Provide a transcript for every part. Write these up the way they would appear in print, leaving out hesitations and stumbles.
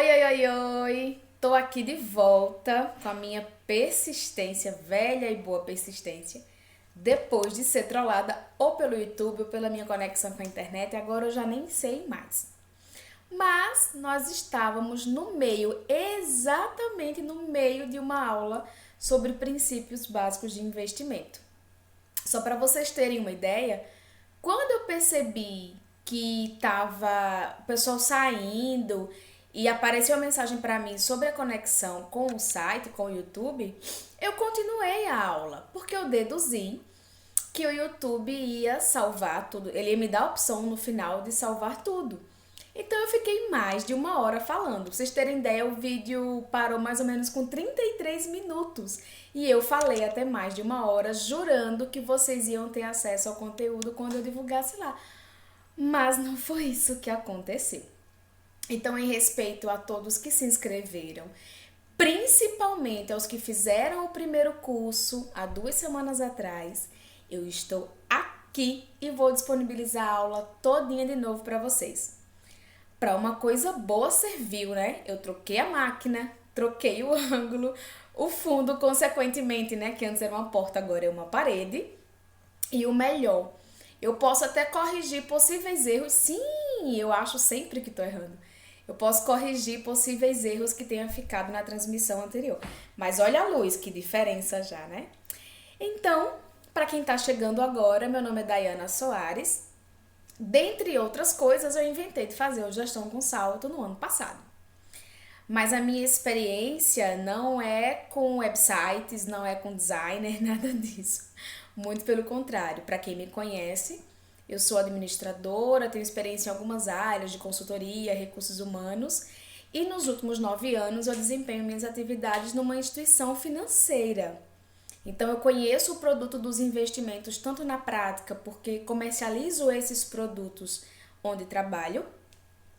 Oi, oi, oi, oi! Tô aqui de volta com a minha persistência, velha e boa persistência, depois de ser trollada ou pelo YouTube ou pela minha conexão com a internet, agora eu já nem sei mais. Mas nós estávamos no meio, exatamente no meio de uma aula sobre princípios básicos de investimento. Só para vocês terem uma ideia, quando eu percebi que tava o pessoal saindo e apareceu uma mensagem para mim sobre a conexão com o site, com o YouTube, eu continuei a aula, porque eu deduzi que o YouTube ia salvar tudo, ele ia me dar a opção no final de salvar tudo. Então eu fiquei mais de uma hora falando. Pra vocês terem ideia, o vídeo parou mais ou menos com 33 minutos. E eu falei até mais de uma hora, jurando que vocês iam ter acesso ao conteúdo quando eu divulgasse lá. Mas não foi isso que aconteceu. Então, em respeito a todos que se inscreveram, principalmente aos que fizeram o primeiro curso há 2 semanas atrás, eu estou aqui e vou disponibilizar a aula todinha de novo para vocês. Para uma coisa boa serviu, né? Eu troquei a máquina, troquei o ângulo, o fundo, consequentemente, né? Que antes era uma porta, agora é uma parede. E o melhor, eu posso até corrigir possíveis erros. Sim, eu acho sempre que tô errando. Eu posso corrigir possíveis erros que tenha ficado na transmissão anterior. Mas olha a luz, que diferença já, né? Então, para quem tá chegando agora, meu nome é Dayana Soares. Dentre outras coisas, eu inventei de fazer o Gestão com Salto no ano passado. Mas a minha experiência não é com websites, não é com designer, nada disso. Muito pelo contrário, para quem me conhece, eu sou administradora, tenho experiência em algumas áreas de consultoria, recursos humanos, e nos últimos 9 anos eu desempenho minhas atividades numa instituição financeira. Então eu conheço o produto dos investimentos tanto na prática, porque comercializo esses produtos onde trabalho,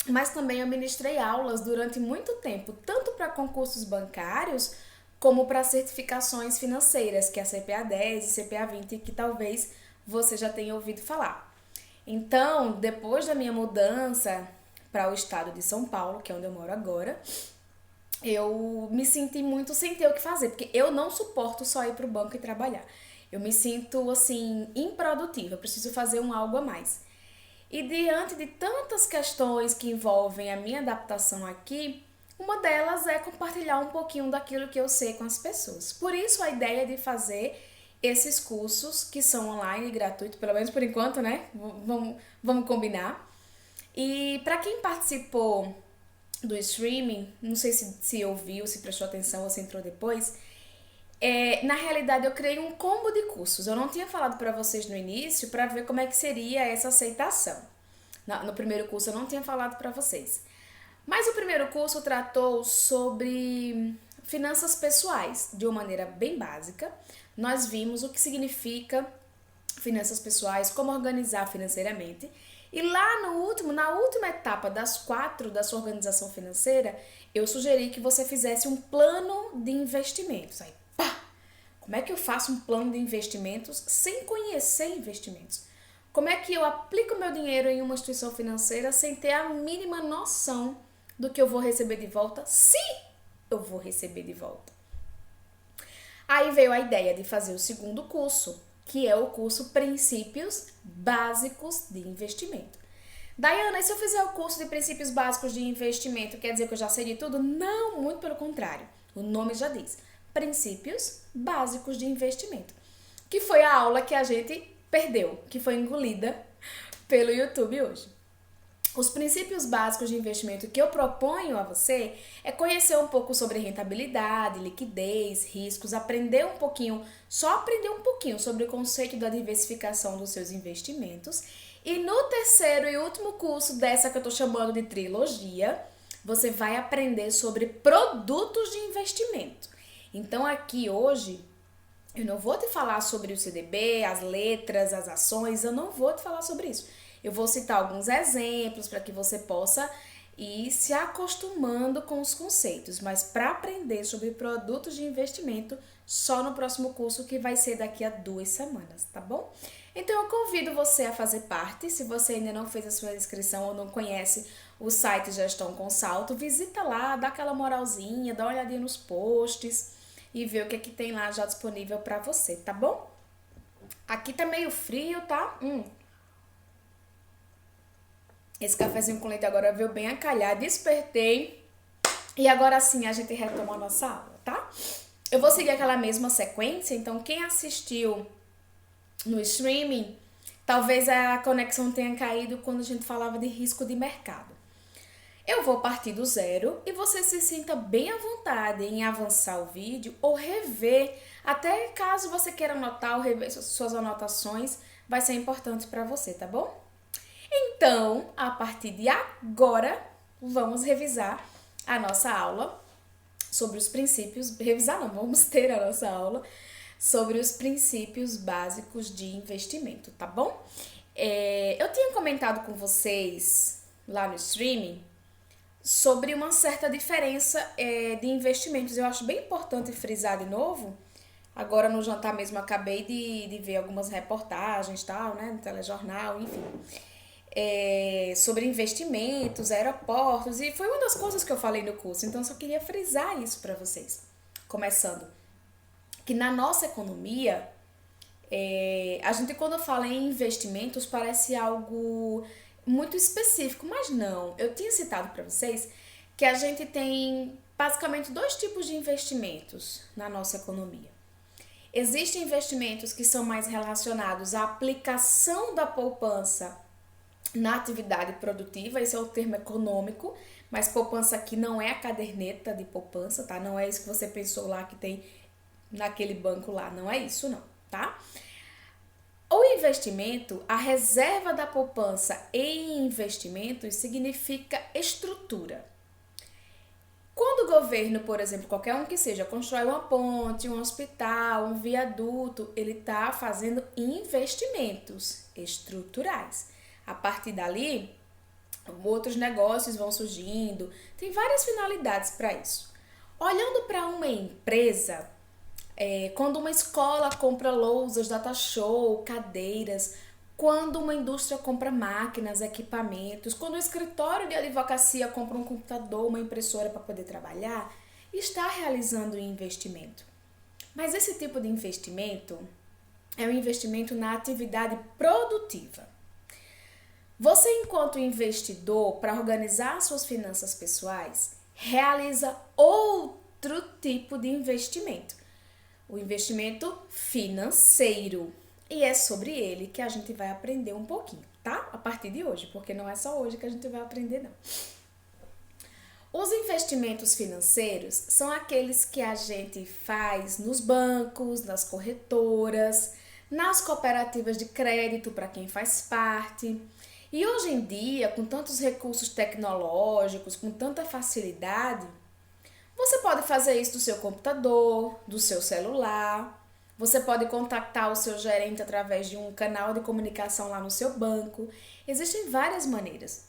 mas também eu ministrei aulas durante muito tempo, tanto para concursos bancários como para certificações financeiras, que é a CPA 10 e CPA 20, que talvez você já tenha ouvido falar. Então, depois da minha mudança para o estado de São Paulo, que é onde eu moro agora, eu me senti muito sem ter o que fazer, porque eu não suporto só ir pro banco e trabalhar. Eu me sinto, assim, improdutiva, eu preciso fazer algo a mais. E diante de tantas questões que envolvem a minha adaptação aqui, uma delas é compartilhar um pouquinho daquilo que eu sei com as pessoas. Por isso a ideia de fazer esses cursos que são online e gratuitos, pelo menos por enquanto, né? Vamos combinar. E para quem participou do streaming, não sei se ouviu, se prestou atenção ou se entrou depois, na realidade eu criei um combo de cursos. Eu não tinha falado para vocês no início para ver como é que seria essa aceitação. No primeiro curso eu não tinha falado para vocês. Mas o primeiro curso tratou sobre finanças pessoais, de uma maneira bem básica. Nós vimos o que significa finanças pessoais, como organizar financeiramente. E lá na última etapa das 4 da sua organização financeira, eu sugeri que você fizesse um plano de investimentos. Aí, pá! Como é que eu faço um plano de investimentos sem conhecer investimentos? Como é que eu aplico meu dinheiro em uma instituição financeira sem ter a mínima noção do que eu vou receber de volta, se eu vou receber de volta? Aí veio a ideia de fazer o segundo curso, que é o curso Princípios Básicos de Investimento. Dayana, e se eu fizer o curso de Princípios Básicos de Investimento, quer dizer que eu já sei de tudo? Não, muito pelo contrário. O nome já diz. Princípios Básicos de Investimento. Que foi a aula que a gente perdeu, que foi engolida pelo YouTube hoje. Os princípios básicos de investimento que eu proponho a você é conhecer um pouco sobre rentabilidade, liquidez, riscos, só aprender um pouquinho sobre o conceito da diversificação dos seus investimentos. E no terceiro e último curso dessa que eu tô chamando de trilogia, você vai aprender sobre produtos de investimento. Então aqui hoje eu não vou te falar sobre o CDB, as letras, as ações, eu não vou te falar sobre isso. Eu vou citar alguns exemplos para que você possa e se acostumando com os conceitos, mas para aprender sobre produtos de investimento só no próximo curso que vai ser daqui a 2 semanas, tá bom? Então eu convido você a fazer parte. Se você ainda não fez a sua inscrição ou não conhece o site Gestão com Salto, visita lá, dá aquela moralzinha, dá uma olhadinha nos posts e vê o que é que tem lá já disponível para você, tá bom? Aqui tá meio frio, tá? Esse cafezinho com leite agora veio bem a calhar, despertei e agora sim a gente retoma a nossa aula, tá? Eu vou seguir aquela mesma sequência, então quem assistiu no streaming, talvez a conexão tenha caído quando a gente falava de risco de mercado. Eu vou partir do zero e você se sinta bem à vontade em avançar o vídeo ou rever, até caso você queira anotar ou rever suas anotações, vai ser importante para você, tá bom? Então, a partir de agora, vamos revisar a nossa aula sobre os princípios, revisar não, vamos ter a nossa aula sobre os princípios básicos de investimento, tá bom? Eu tinha comentado com vocês lá no streaming sobre uma certa diferença de investimentos. Eu acho bem importante frisar de novo. Agora no jantar mesmo acabei de ver algumas reportagens, tal, né, no telejornal, enfim, sobre investimentos, aeroportos, e foi uma das coisas que eu falei no curso, então só queria frisar isso para vocês. Começando, que na nossa economia, a gente quando fala em investimentos parece algo muito específico, mas não. Eu tinha citado para vocês que a gente tem basicamente 2 tipos de investimentos na nossa economia. Existem investimentos que são mais relacionados à aplicação da poupança na atividade produtiva, esse é o termo econômico, mas poupança aqui não é a caderneta de poupança, tá? Não é isso que você pensou lá que tem naquele banco lá, não é isso não, tá? O investimento, a reserva da poupança em investimentos significa estrutura. Quando o governo, por exemplo, qualquer um que seja, constrói uma ponte, um hospital, um viaduto, ele está fazendo investimentos estruturais. A partir dali, outros negócios vão surgindo, tem várias finalidades para isso. Olhando para uma empresa, quando uma escola compra lousas, data show, cadeiras, quando uma indústria compra máquinas, equipamentos, quando um escritório de advocacia compra um computador, uma impressora para poder trabalhar, está realizando um investimento. Mas esse tipo de investimento é um investimento na atividade produtiva. Você, enquanto investidor, para organizar suas finanças pessoais, realiza outro tipo de investimento. O investimento financeiro. E é sobre ele que a gente vai aprender um pouquinho, tá? A partir de hoje, porque não é só hoje que a gente vai aprender, não. Os investimentos financeiros são aqueles que a gente faz nos bancos, nas corretoras, nas cooperativas de crédito para quem faz parte. E hoje em dia, com tantos recursos tecnológicos, com tanta facilidade, você pode fazer isso do seu computador, do seu celular. Você pode contactar o seu gerente através de um canal de comunicação lá no seu banco. Existem várias maneiras.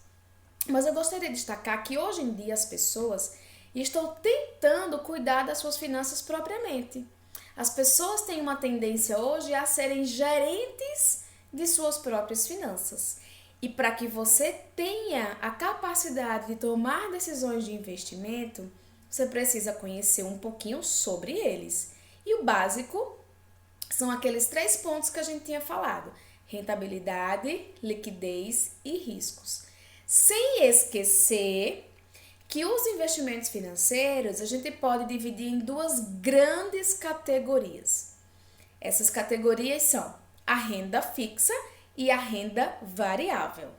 Mas eu gostaria de destacar que hoje em dia as pessoas estão tentando cuidar das suas finanças propriamente. As pessoas têm uma tendência hoje a serem gerentes de suas próprias finanças. E para que você tenha a capacidade de tomar decisões de investimento, você precisa conhecer um pouquinho sobre eles. E o básico são aqueles 3 pontos que a gente tinha falado: rentabilidade, liquidez e riscos. Sem esquecer que os investimentos financeiros a gente pode dividir em 2 grandes categorias. Essas categorias são a renda fixa e a renda variável.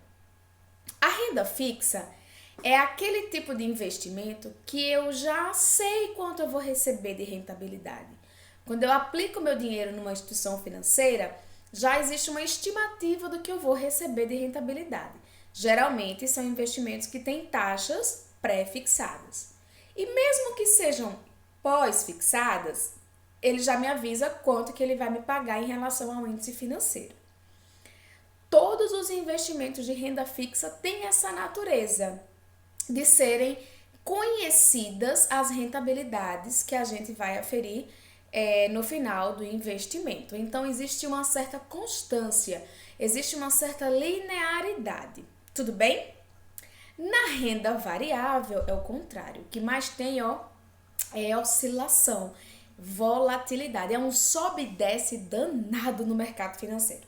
A renda fixa é aquele tipo de investimento que eu já sei quanto eu vou receber de rentabilidade. Quando eu aplico meu dinheiro numa instituição financeira, já existe uma estimativa do que eu vou receber de rentabilidade. Geralmente são investimentos que têm taxas pré-fixadas. E mesmo que sejam pós-fixadas, ele já me avisa quanto que ele vai me pagar em relação ao índice financeiro. Todos os investimentos de renda fixa têm essa natureza. de serem conhecidas as rentabilidades que a gente vai aferir no final do investimento. Então, existe uma certa constância, existe uma certa linearidade. Tudo bem? Na renda variável é o contrário. O que mais tem, é oscilação, volatilidade. É um sobe e desce danado no mercado financeiro.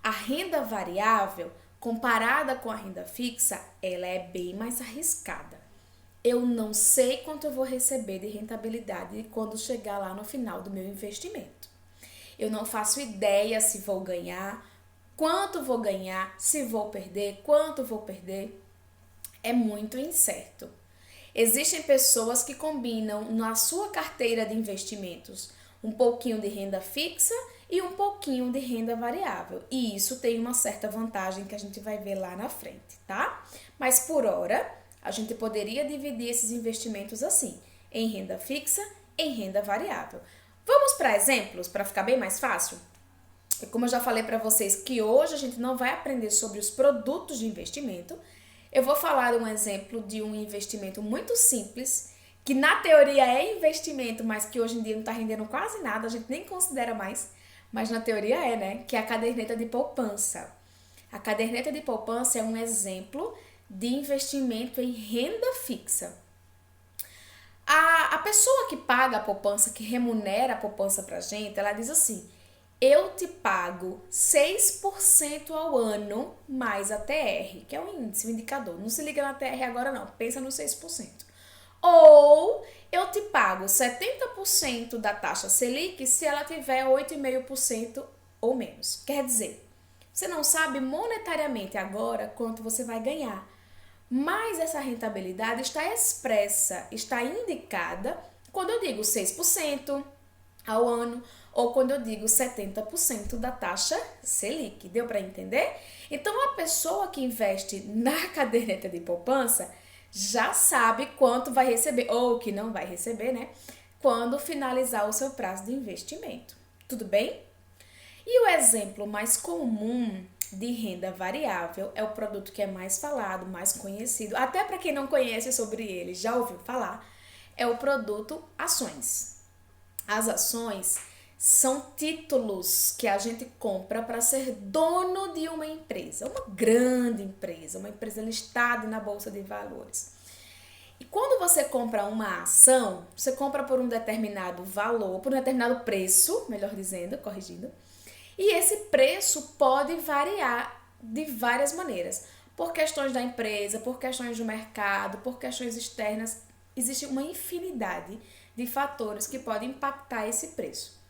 A renda variável, comparada com a renda fixa, ela é bem mais arriscada. Eu não sei quanto eu vou receber de rentabilidade quando chegar lá no final do meu investimento. Eu não faço ideia se vou ganhar, quanto vou ganhar, se vou perder, quanto vou perder. É muito incerto. Existem pessoas que combinam na sua carteira de investimentos um pouquinho de renda fixa e um pouquinho de renda variável. E isso tem uma certa vantagem que a gente vai ver lá na frente, tá? Mas por hora, a gente poderia dividir esses investimentos assim, em renda fixa, em renda variável. Vamos para exemplos, para ficar bem mais fácil? Como eu já falei para vocês que hoje a gente não vai aprender sobre os produtos de investimento, eu vou falar um exemplo de um investimento muito simples, que na teoria é investimento, mas que hoje em dia não está rendendo quase nada, a gente nem considera mais, mas na teoria é, né? Que é a caderneta de poupança. A caderneta de poupança é um exemplo de investimento em renda fixa. A pessoa que paga a poupança, que remunera a poupança pra gente, ela diz assim: eu te pago 6% ao ano mais a TR, que é o índice, o indicador. Não se liga na TR agora não, pensa no 6%. Ou eu te pago 70% da taxa Selic se ela tiver 8,5% ou menos. Quer dizer, você não sabe monetariamente agora quanto você vai ganhar, mas essa rentabilidade está expressa, está indicada quando eu digo 6% ao ano ou quando eu digo 70% da taxa Selic. Deu para entender? Então, a pessoa que investe na caderneta de poupança já sabe quanto vai receber, ou que não vai receber, né? Quando finalizar o seu prazo de investimento. Tudo bem? E o exemplo mais comum de renda variável é o produto que é mais falado, mais conhecido, até para quem não conhece sobre ele, já ouviu falar, é o produto ações. As ações são títulos que a gente compra para ser dono de uma empresa, uma grande empresa, uma empresa listada na Bolsa de Valores. E quando você compra uma ação, você compra por um determinado valor, por um determinado preço, melhor dizendo, corrigindo, e esse preço pode variar de várias maneiras, por questões da empresa, por questões do mercado, por questões externas. Existe uma infinidade de fatores que podem impactar esse preço.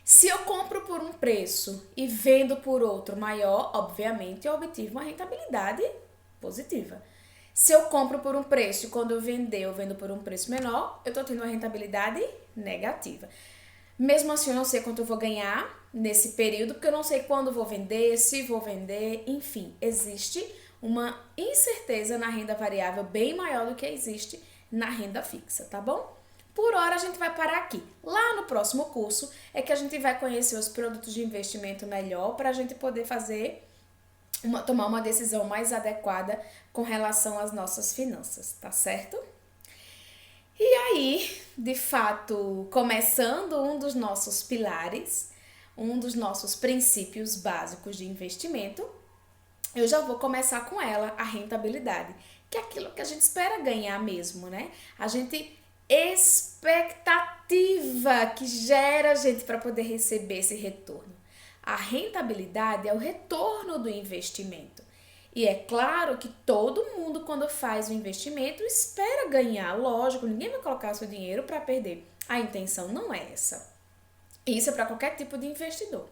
Se eu compro por um preço e vendo por outro maior, obviamente eu obtive uma rentabilidade positiva. Se eu compro por um preço e quando eu vendo por um preço menor, eu estou tendo uma rentabilidade negativa. Mesmo assim, eu não sei quanto eu vou ganhar nesse período, porque eu não sei quando vou vender, se vou vender, enfim, existe uma incerteza na renda variável bem maior do que existe na renda fixa, tá bom? Por hora a gente vai parar aqui. Lá no próximo curso é que a gente vai conhecer os produtos de investimento melhor para a gente poder tomar uma decisão mais adequada com relação às nossas finanças, tá certo? E aí, de fato, começando um dos nossos pilares, um dos nossos princípios básicos de investimento, eu já vou começar com ela, a rentabilidade, que é aquilo que a gente espera ganhar mesmo, né? A gente expectativa que gera a gente para poder receber esse retorno. A rentabilidade é o retorno do investimento. E é claro que todo mundo, quando faz o investimento, espera ganhar. Lógico, ninguém vai colocar seu dinheiro para perder. A intenção não é essa. Isso é para qualquer tipo de investidor.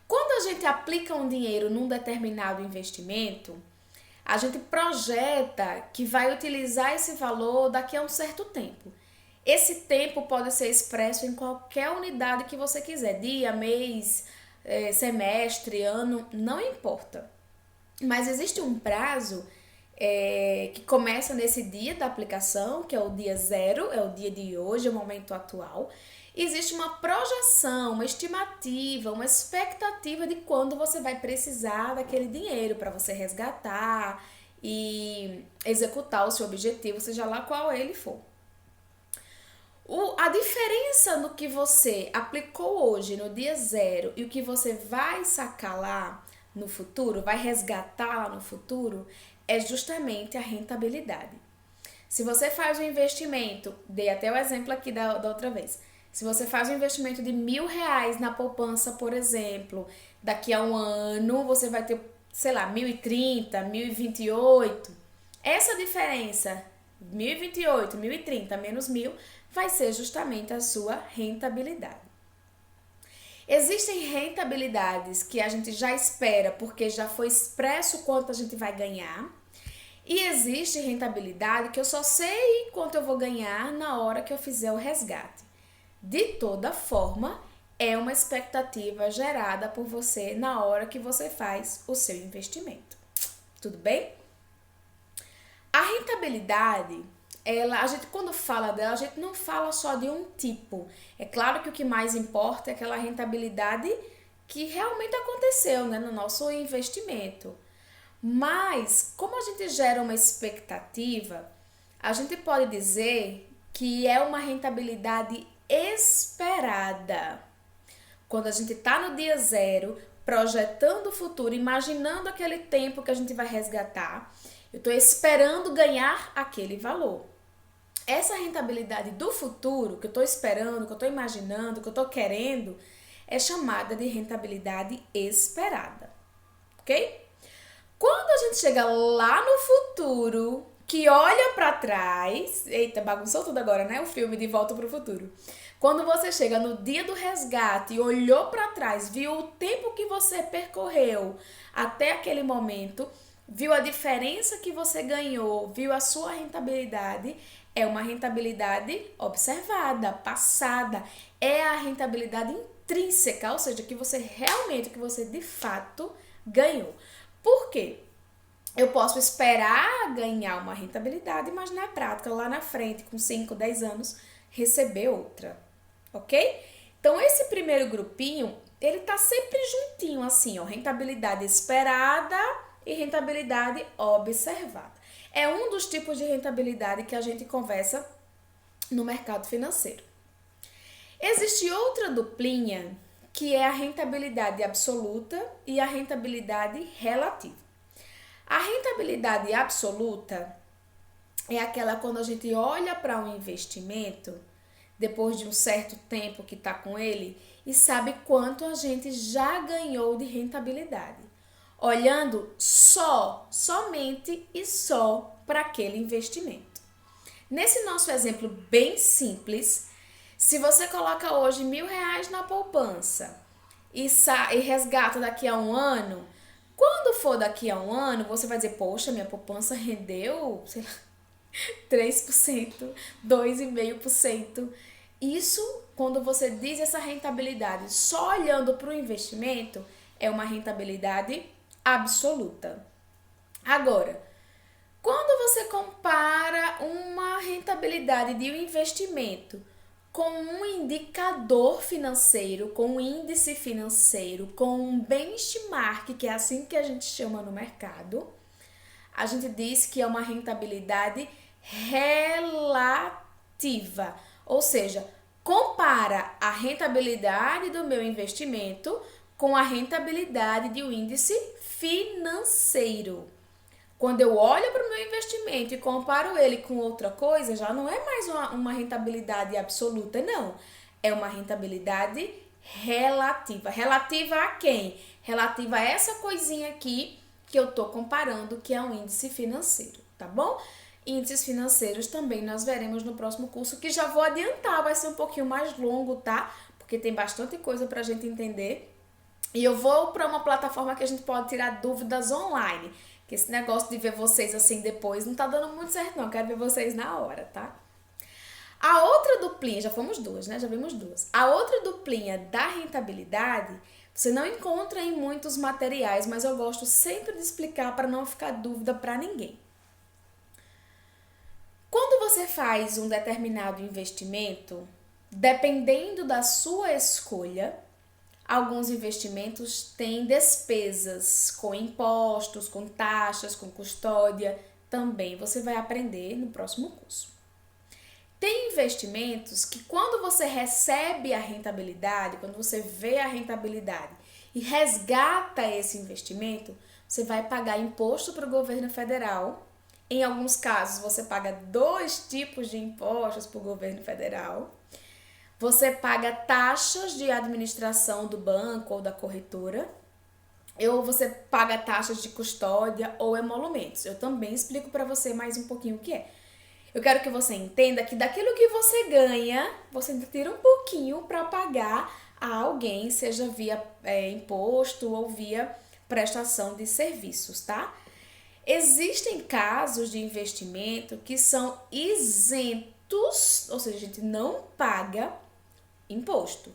Quando a gente aplica um dinheiro num determinado investimento, a gente projeta que vai utilizar esse valor daqui a um certo tempo. Esse tempo pode ser expresso em qualquer unidade que você quiser, dia, mês, semestre, ano, não importa. Mas existe um prazo que começa nesse dia da aplicação, que é o dia zero, é o dia de hoje, é o momento atual. Existe uma projeção, uma estimativa, uma expectativa de quando você vai precisar daquele dinheiro para você resgatar, e executar o seu objetivo, seja lá qual ele for. A diferença no que você aplicou hoje, no dia zero, e o que você vai sacar lá no futuro, vai resgatar lá no futuro, é justamente a rentabilidade. Se você faz um investimento, dei até o exemplo aqui da outra vez. Se você faz um investimento de R$1.000 na poupança, por exemplo, daqui a um ano você vai ter, sei lá, 1.030, 1.028. Essa diferença, 1.028, 1.030 menos 1.000, vai ser justamente a sua rentabilidade. Existem rentabilidades que a gente já espera porque já foi expresso quanto a gente vai ganhar. E existe rentabilidade que eu só sei quanto eu vou ganhar na hora que eu fizer o resgate. De toda forma, é uma expectativa gerada por você na hora que você faz o seu investimento. Tudo bem? A rentabilidade, a gente quando fala dela, a gente não fala só de um tipo. É claro que o que mais importa é aquela rentabilidade que realmente aconteceu, né, no nosso investimento. Mas, como a gente gera uma expectativa, a gente pode dizer que é uma rentabilidade esperada. Quando a gente está no dia zero, projetando o futuro, imaginando aquele tempo que a gente vai resgatar, eu estou esperando ganhar aquele valor. Essa rentabilidade do futuro, que eu estou esperando, que eu estou imaginando, que eu estou querendo, é chamada de rentabilidade esperada. Ok? Quando a gente chega lá no futuro, que olha para trás... Eita, bagunçou tudo agora, né? O filme De Volta para o Futuro. Quando você chega no dia do resgate e olhou para trás, viu o tempo que você percorreu até aquele momento, viu a diferença que você ganhou, viu a sua rentabilidade, é uma rentabilidade observada, passada. É a rentabilidade intrínseca, ou seja, que você realmente, que você de fato ganhou. Por quê? Eu posso esperar ganhar uma rentabilidade, mas na prática, lá na frente, com 5, 10 anos, receber outra, ok? Então, esse primeiro grupinho, ele tá sempre juntinho, assim, ó, rentabilidade esperada e rentabilidade observada. É um dos tipos de rentabilidade que a gente conversa no mercado financeiro. Existe outra duplinha, que é a rentabilidade absoluta e a rentabilidade relativa. A rentabilidade absoluta é aquela quando a gente olha para um investimento, depois de um certo tempo que está com ele, e sabe quanto a gente já ganhou de rentabilidade. Olhando somente e só para aquele investimento. Nesse nosso exemplo bem simples, se você coloca hoje R$1.000 na poupança e resgata daqui a um ano, quando for daqui a um ano, você vai dizer, poxa, minha poupança rendeu, sei lá, 3%, 2,5%. Isso, quando você diz essa rentabilidade só olhando para o investimento, é uma rentabilidade absoluta. Agora, quando você compara uma rentabilidade de um investimento com um indicador financeiro, com um índice financeiro, com um benchmark, que é assim que a gente chama no mercado, a gente diz que é uma rentabilidade relativa, ou seja, compara a rentabilidade do meu investimento com a rentabilidade de um índice financeiro. Quando eu olho para o meu investimento e comparo ele com outra coisa, já não é mais uma rentabilidade absoluta, não. É uma rentabilidade relativa. Relativa a quem? Relativa a essa coisinha aqui que eu estou comparando, que é um índice financeiro, tá bom? Índices financeiros também nós veremos no próximo curso, que já vou adiantar, vai ser um pouquinho mais longo, tá? Porque tem bastante coisa para a gente entender. E eu vou para uma plataforma que a gente pode tirar dúvidas online. Que esse negócio de ver vocês assim depois não tá dando muito certo, não. Eu quero ver vocês na hora, tá? A outra duplinha, já fomos duas, né? Já vimos duas. A outra duplinha da rentabilidade, você não encontra em muitos materiais, mas eu gosto sempre de explicar para não ficar dúvida para ninguém. Quando você faz um determinado investimento, dependendo da sua escolha, Alguns investimentos têm despesas com impostos, com taxas, com custódia. Também você vai aprender no próximo curso. Tem investimentos que quando você recebe a rentabilidade, quando você vê a rentabilidade e resgata esse investimento, você vai pagar imposto para o governo federal. Em alguns casos, você paga 2 tipos de impostos para o governo federal. Você paga taxas de administração do banco ou da corretora. Ou você paga taxas de custódia ou emolumentos. Eu também explico para você mais um pouquinho o que é. Eu quero que você entenda que daquilo que você ganha, você tira um pouquinho para pagar a alguém, seja via imposto ou via prestação de serviços, tá? Existem casos de investimento que são isentos, ou seja, a gente não paga imposto.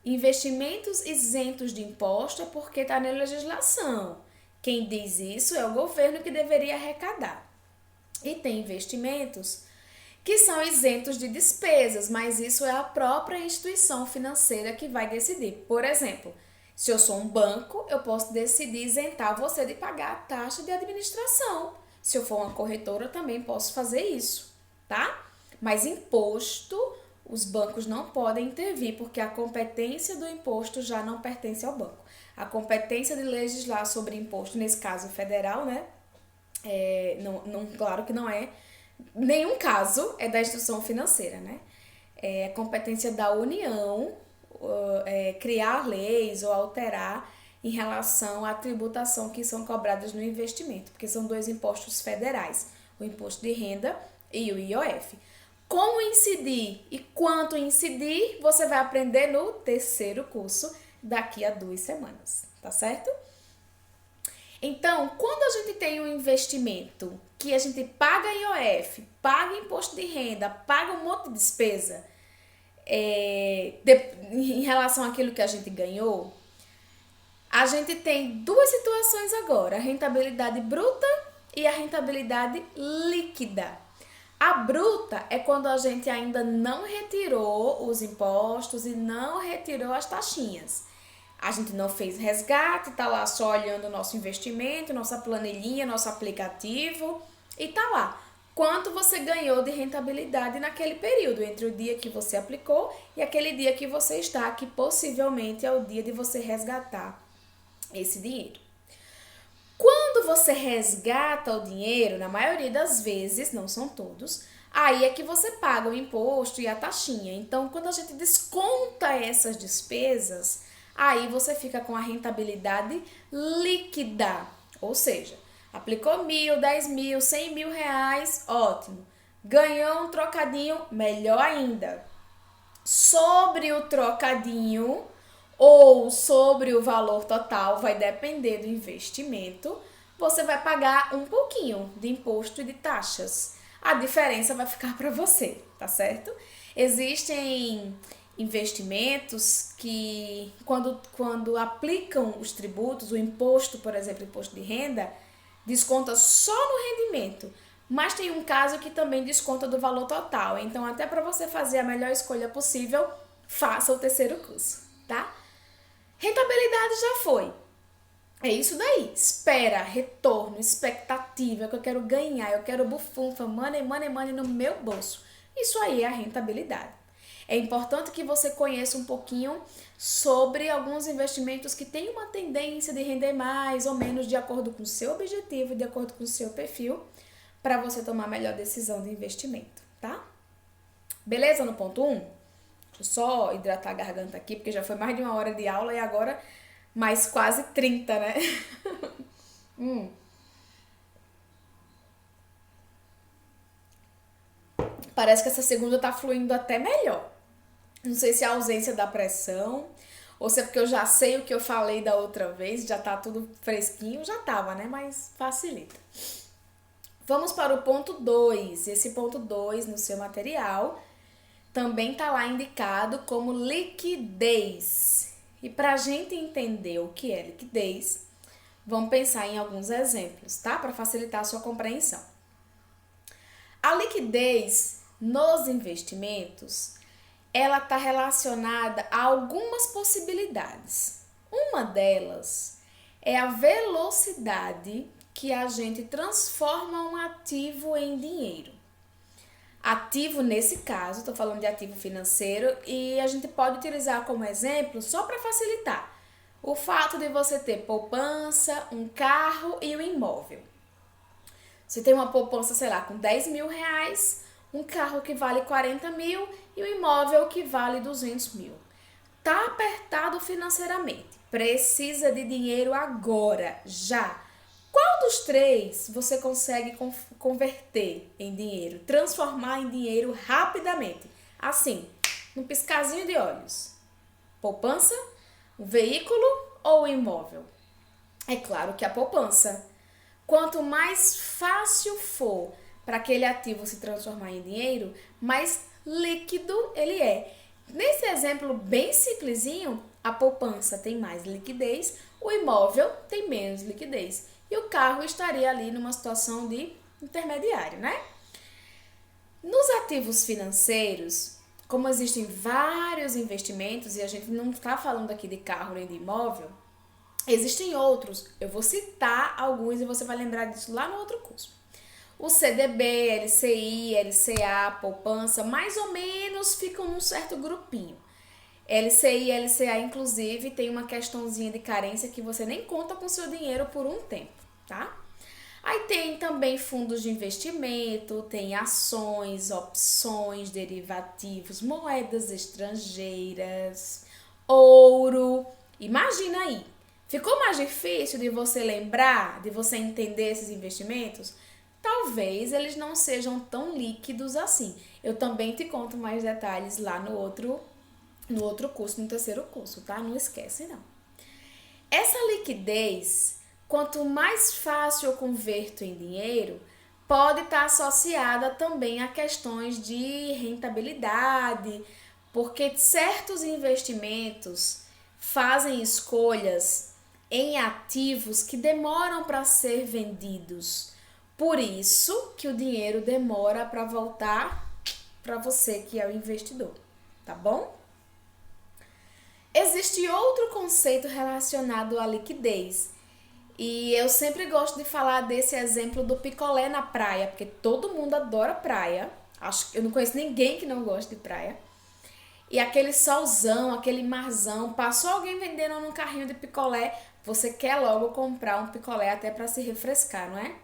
Investimentos isentos de imposto é porque está na legislação. Quem diz isso é o governo que deveria arrecadar. E tem investimentos que são isentos de despesas, mas isso é a própria instituição financeira que vai decidir. Por exemplo, se eu sou um banco, eu posso decidir isentar você de pagar a taxa de administração. Se eu for uma corretora, eu também posso fazer isso, tá? Mas imposto, os bancos não podem intervir, porque a competência do imposto já não pertence ao banco. A competência de legislar sobre imposto, nesse caso federal, né? Claro que não é, nenhum caso é da instituição financeira, né? É competência da União criar leis ou alterar em relação à tributação que são cobradas no investimento, porque são 2 impostos federais, o imposto de renda e o IOF. Como incidir e quanto incidir, você vai aprender no 3º curso daqui a 2 semanas, tá certo? Então, quando a gente tem um investimento que a gente paga IOF, paga imposto de renda, paga um monte de despesa em relação àquilo que a gente ganhou, a gente tem 2 situações agora, a rentabilidade bruta e a rentabilidade líquida. A bruta é quando a gente ainda não retirou os impostos e não retirou as taxinhas. A gente não fez resgate, tá lá só olhando o nosso investimento, nossa planilhinha, nosso aplicativo e tá lá. Quanto você ganhou de rentabilidade naquele período, entre o dia que você aplicou e aquele dia que você está, que possivelmente é o dia de você resgatar esse dinheiro. Quando você resgata o dinheiro, na maioria das vezes, não são todos, aí é que você paga o imposto e a taxinha. Então, quando a gente desconta essas despesas, aí você fica com a rentabilidade líquida, ou seja, aplicou 1.000, 10.000, 100.000 reais, ótimo. Ganhou um trocadinho, melhor ainda. Sobre o trocadinho ou sobre o valor total, vai depender do investimento, você vai pagar um pouquinho de imposto e de taxas. A diferença vai ficar para você, tá certo? Existem investimentos que, quando aplicam os tributos, o imposto, por exemplo, imposto de renda, desconta só no rendimento, mas tem um caso que também desconta do valor total. Então, até para você fazer a melhor escolha possível, faça o 3º curso, tá? Rentabilidade já foi. É isso daí. Espera, retorno, expectativa, que eu quero ganhar, eu quero bufunfa, money, money, money no meu bolso. Isso aí é a rentabilidade. É importante que você conheça um pouquinho sobre alguns investimentos que têm uma tendência de render mais ou menos de acordo com o seu objetivo, de acordo com o seu perfil, para você tomar a melhor decisão de investimento, tá? Beleza no ponto 1? Deixa eu só hidratar a garganta aqui, porque já foi mais de 1 hora de aula e agora mais quase 30, né? Parece que essa segunda tá fluindo até melhor. Não sei se é a ausência da pressão, ou se é porque eu já sei o que eu falei da outra vez, já tá tudo fresquinho, já tava, né? Mas facilita. Vamos para o ponto 2. Esse ponto 2 no seu material também tá lá indicado como liquidez. E para a gente entender o que é liquidez, vamos pensar em alguns exemplos, tá? Para facilitar a sua compreensão. A liquidez nos investimentos ela está relacionada a algumas possibilidades. Uma delas é a velocidade que a gente transforma um ativo em dinheiro. Ativo, nesse caso, estou falando de ativo financeiro, e a gente pode utilizar como exemplo, só para facilitar, o fato de você ter poupança, um carro e um imóvel. Você tem uma poupança, sei lá, com 10 mil reais, um carro que vale 40 mil e um imóvel que vale 200 mil. Tá apertado financeiramente, precisa de dinheiro agora, já. Qual dos três você consegue converter em dinheiro, transformar em dinheiro rapidamente? Assim, num piscazinho de olhos. Poupança, o veículo ou o imóvel? É claro que a poupança. Quanto mais fácil for para aquele ativo se transformar em dinheiro, mais líquido ele é. Nesse exemplo bem simplesinho, a poupança tem mais liquidez, o imóvel tem menos liquidez e o carro estaria ali numa situação de intermediário, né? Nos ativos financeiros, como existem vários investimentos e a gente não está falando aqui de carro nem de imóvel, existem outros. Eu vou citar alguns e você vai lembrar disso lá no outro curso. O CDB, LCI, LCA, poupança, mais ou menos ficam num certo grupinho. LCI e LCA, inclusive, tem uma questãozinha de carência que você nem conta com seu dinheiro por um tempo, tá? Aí tem também fundos de investimento, tem ações, opções, derivativos, moedas estrangeiras, ouro. Imagina aí, ficou mais difícil de você lembrar, de você entender esses investimentos? Talvez eles não sejam tão líquidos assim. Eu também te conto mais detalhes lá no outro curso, no terceiro curso, tá? Não esquece, não. Essa liquidez, quanto mais fácil eu converto em dinheiro, pode estar associada também a questões de rentabilidade, porque certos investimentos fazem escolhas em ativos que demoram para ser vendidos. Por isso que o dinheiro demora para voltar para você que é o investidor, tá bom? Existe outro conceito relacionado à liquidez. E eu sempre gosto de falar desse exemplo do picolé na praia, porque todo mundo adora praia. Eu não conheço ninguém que não goste de praia. E aquele solzão, aquele marzão, passou alguém vendendo num carrinho de picolé, você quer logo comprar um picolé até para se refrescar, não é?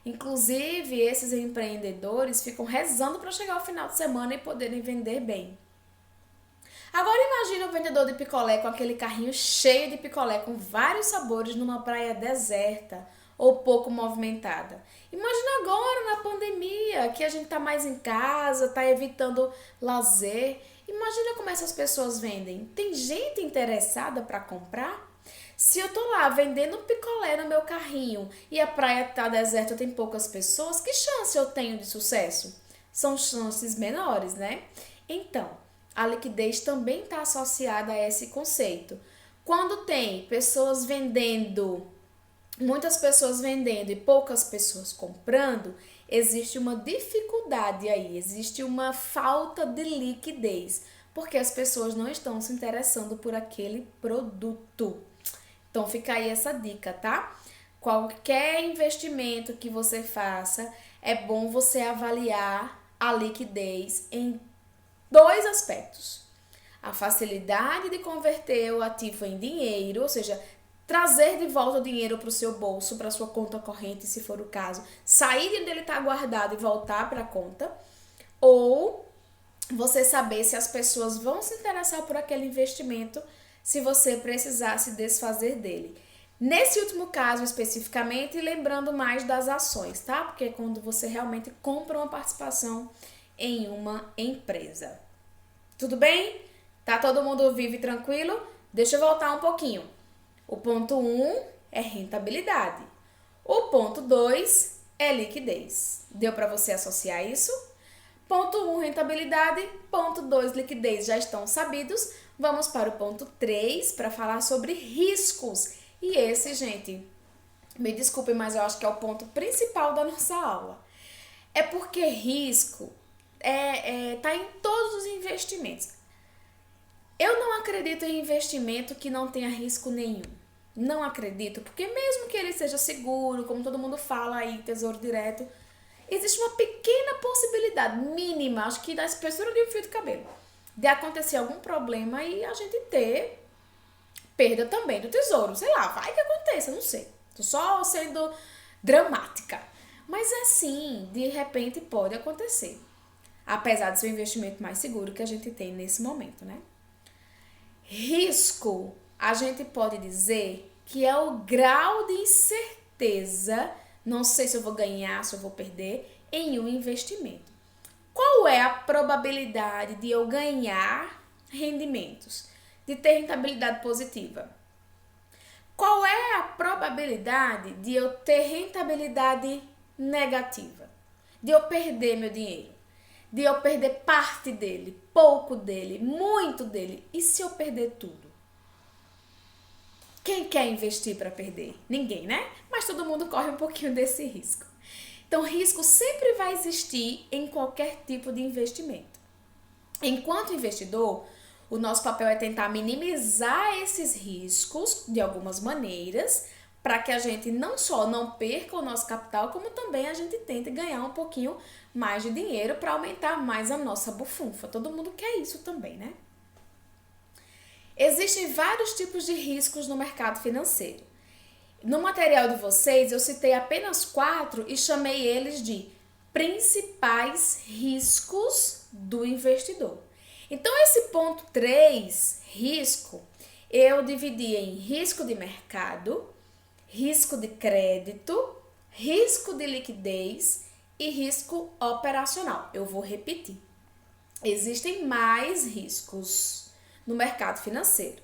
Inclusive, esses empreendedores ficam rezando para chegar ao final de semana e poderem vender bem. Agora imagine o vendedor de picolé com aquele carrinho cheio de picolé com vários sabores numa praia deserta ou pouco movimentada. Imagina agora na pandemia, que a gente tá mais em casa, tá evitando lazer. Imagina como essas pessoas vendem. Tem gente interessada para comprar? Se eu tô lá vendendo picolé no meu carrinho e a praia tá deserta, tem poucas pessoas, que chance eu tenho de sucesso? São chances menores, né? Então, a liquidez também está associada a esse conceito. Quando tem pessoas vendendo, muitas pessoas vendendo e poucas pessoas comprando, existe uma dificuldade aí, existe uma falta de liquidez, porque as pessoas não estão se interessando por aquele produto. Então fica aí essa dica, tá? Qualquer investimento que você faça, é bom você avaliar a liquidez em dois aspectos. A facilidade de converter o ativo em dinheiro, ou seja, trazer de volta o dinheiro para o seu bolso, para a sua conta corrente, se for o caso, sair de onde ele está guardado e voltar para a conta, ou você saber se as pessoas vão se interessar por aquele investimento se você precisar se desfazer dele. Nesse último caso especificamente, lembrando mais das ações, tá? Porque é quando você realmente compra uma participação em uma empresa. Tudo bem? Tá todo mundo vivo e tranquilo? Deixa eu voltar um pouquinho. O ponto 1 é rentabilidade. O ponto 2 é liquidez. Deu para você associar isso? Ponto 1, rentabilidade. Ponto 2, liquidez, já estão sabidos. Vamos para o ponto 3 para falar sobre riscos. E esse, gente, me desculpem, mas eu acho que é o ponto principal da nossa aula. É porque risco tá em todos os investimentos. Eu não acredito em investimento que não tenha risco nenhum. Não acredito, porque mesmo que ele seja seguro, como todo mundo fala aí, Tesouro Direto, existe uma pequena possibilidade, mínima, acho que da espessura de um fio de cabelo, de acontecer algum problema e a gente ter perda também do tesouro. Sei lá, vai que aconteça, não sei. Tô só sendo dramática. Mas assim, de repente pode acontecer. Apesar de ser o investimento mais seguro que a gente tem nesse momento, né? Risco, a gente pode dizer que é o grau de incerteza, não sei se eu vou ganhar, se eu vou perder, em um investimento. Qual é a probabilidade de eu ganhar rendimentos, de ter rentabilidade positiva? Qual é a probabilidade de eu ter rentabilidade negativa? De eu perder meu dinheiro? De eu perder parte dele, pouco dele, muito dele? E se eu perder tudo? Quem quer investir para perder? Ninguém, né? Mas todo mundo corre um pouquinho desse risco. Então, risco sempre vai existir em qualquer tipo de investimento. Enquanto investidor, o nosso papel é tentar minimizar esses riscos de algumas maneiras, para que a gente não só não perca o nosso capital, como também a gente tente ganhar um pouquinho mais de dinheiro para aumentar mais a nossa bufunfa. Todo mundo quer isso também, né? Existem vários tipos de riscos no mercado financeiro. No material de vocês, eu citei apenas 4 e chamei eles de principais riscos do investidor. Então, esse ponto 3, risco, eu dividi em risco de mercado, risco de crédito, risco de liquidez e risco operacional. Eu vou repetir. Existem mais riscos no mercado financeiro,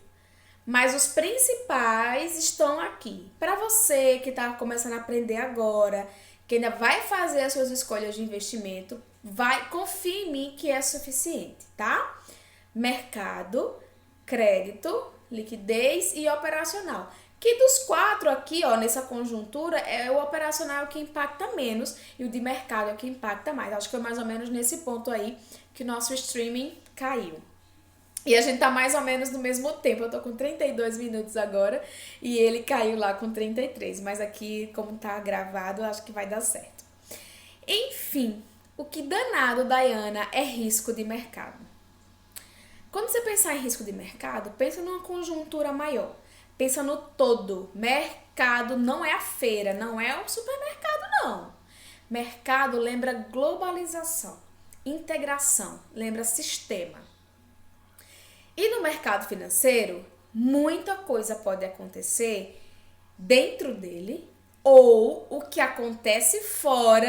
mas os principais estão aqui. Para você que está começando a aprender agora, que ainda vai fazer as suas escolhas de investimento, confie em mim que é suficiente, tá? Mercado, crédito, liquidez e operacional. Que dos 4 aqui, ó, nessa conjuntura, o operacional é o que impacta menos e o de mercado é o que impacta mais. Acho que foi mais ou menos nesse ponto aí que o nosso streaming caiu. E a gente tá mais ou menos no mesmo tempo. Eu tô com 32 minutos agora e ele caiu lá com 33. Mas aqui, como tá gravado, acho que vai dar certo. Enfim, o que danado, Dayana, é risco de mercado. Quando você pensar em risco de mercado, pensa numa conjuntura maior. Pensa no todo. Mercado não é a feira, não é o supermercado, não. Mercado lembra globalização, integração, lembra sistema. E no mercado financeiro, muita coisa pode acontecer dentro dele ou o que acontece fora